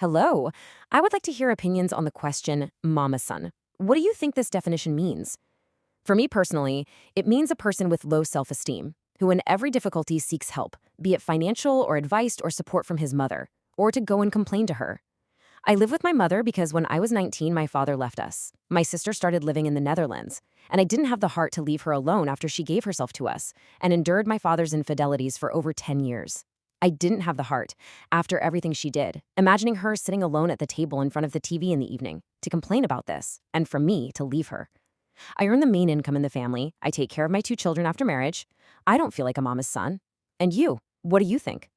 Hello. I would like to hear opinions on the question, Mama Son. What do you think this definition means? For me personally, it means a person with low self-esteem, who in every difficulty seeks help, be it financial or advice or support from his mother, or to go and complain to her. I live with my mother because when I was 19, my father left us. My sister started living in the Netherlands, and I didn't have the heart to leave her alone after she gave herself to us and endured my father's infidelities for over 10 years. I didn't have the heart, after everything she did, imagining her sitting alone at the table in front of the TV in the evening, to complain about this, and for me to leave her. I earn the main income in the family. I take care of my two children after marriage. I don't feel like a mama's son. And you, what do you think?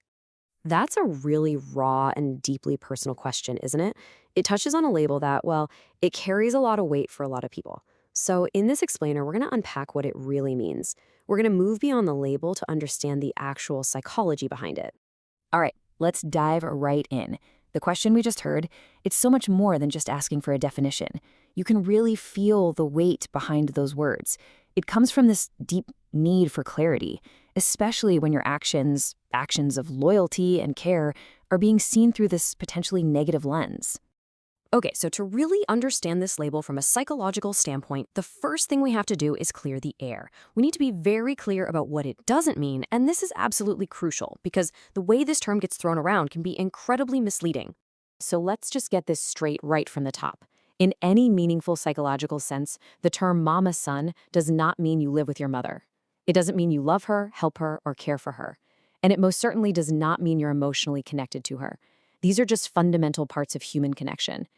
That's a really raw and deeply personal question, isn't it? It touches on a label that, well, it carries a lot of weight for a lot of people. So in this explainer, we're going to unpack what it really means. We're going to move beyond the label to understand the actual psychology behind it. All right, let's dive right in. The question we just heard, it's so much more than just asking for a definition. You can really feel the weight behind those words. It comes from this deep need for clarity, especially when your actions of loyalty and care, are being seen through this potentially negative lens. Okay, so to really understand this label from a psychological standpoint, the first thing we have to do is clear the air. We need to be very clear about what it doesn't mean, and this is absolutely crucial because the way this term gets thrown around can be incredibly misleading. So let's just get this straight right from the top. In any meaningful psychological sense, the term mama son does not mean you live with your mother. It doesn't mean you love her, help her, or care for her. And it most certainly does not mean you're emotionally connected to her. These are just fundamental parts of human connection.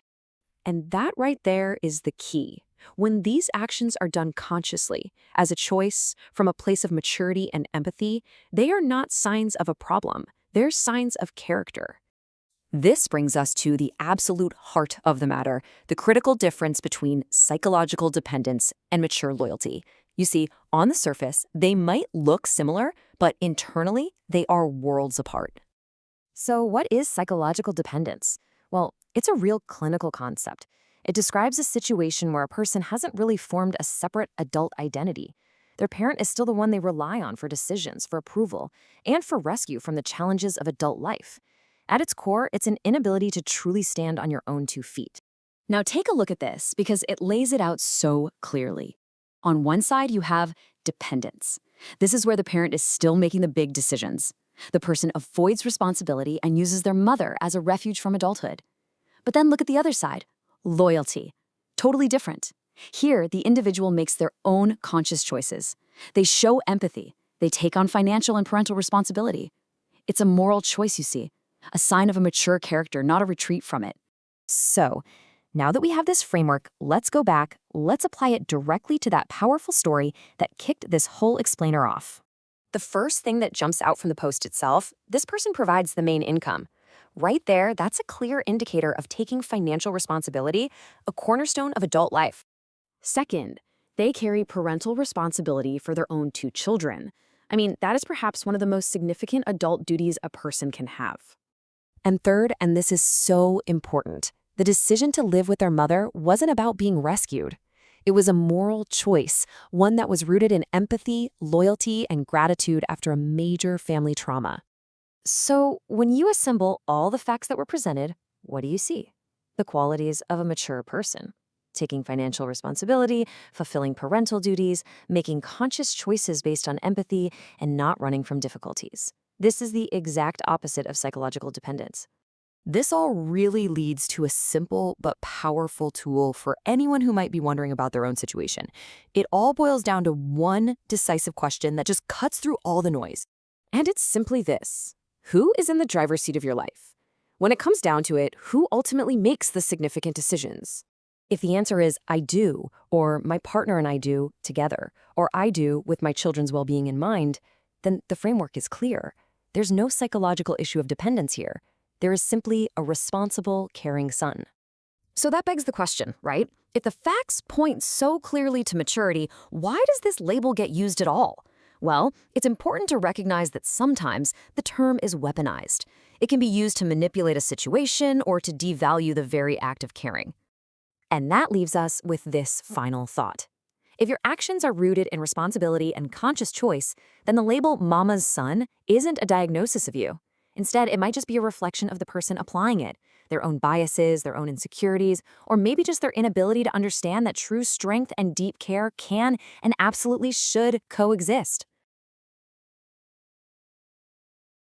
And that right there is the key. When these actions are done consciously, as a choice, from a place of maturity and empathy, they are not signs of a problem. They're signs of character. This brings us to the absolute heart of the matter, the critical difference between psychological dependence and mature loyalty. You see, on the surface, they might look similar, but internally, they are worlds apart. So what is psychological dependence? Well, it's a real clinical concept. It describes a situation where a person hasn't really formed a separate adult identity. Their parent is still the one they rely on for decisions, for approval, and for rescue from the challenges of adult life. At its core, it's an inability to truly stand on your own 2 feet. Now take a look at this because it lays it out so clearly. On one side, you have dependence. This is where the parent is still making the big decisions. The person avoids responsibility and uses their mother as a refuge from adulthood. But then look at the other side, loyalty. Totally different. Here, the individual makes their own conscious choices. They show empathy. They take on financial and parental responsibility. It's a moral choice, you see, a sign of a mature character, not a retreat from it. So, now that we have this framework, let's go back, let's apply it directly to that powerful story that kicked this whole explainer off. The first thing that jumps out from the post itself, this person provides the main income. Right there, that's a clear indicator of taking financial responsibility, a cornerstone of adult life. Second, they carry parental responsibility for their own 2 children. I mean, that is perhaps one of the most significant adult duties a person can have. And third, and this is so important, the decision to live with their mother wasn't about being rescued. It was a moral choice, one that was rooted in empathy, loyalty, and gratitude after a major family trauma. So, when you assemble all the facts that were presented, what do you see? The qualities of a mature person. Taking financial responsibility, fulfilling parental duties, making conscious choices based on empathy, and not running from difficulties. This is the exact opposite of psychological dependence. This all really leads to a simple but powerful tool for anyone who might be wondering about their own situation. It all boils down to one decisive question that just cuts through all the noise. And it's simply this. Who is in the driver's seat of your life? When it comes down to it, who ultimately makes the significant decisions? If the answer is I do, or my partner and I do together, or I do with my children's well-being in mind, then the framework is clear. There's no psychological issue of dependence here. There is simply a responsible, caring son. So that begs the question, right? If the facts point so clearly to maturity, why does this label get used at all? Well, it's important to recognize that sometimes the term is weaponized. It can be used to manipulate a situation or to devalue the very act of caring. And that leaves us with this final thought. If your actions are rooted in responsibility and conscious choice, then the label mama's son isn't a diagnosis of you. Instead, it might just be a reflection of the person applying it, their own biases, their own insecurities, or maybe just their inability to understand that true strength and deep care can and absolutely should coexist.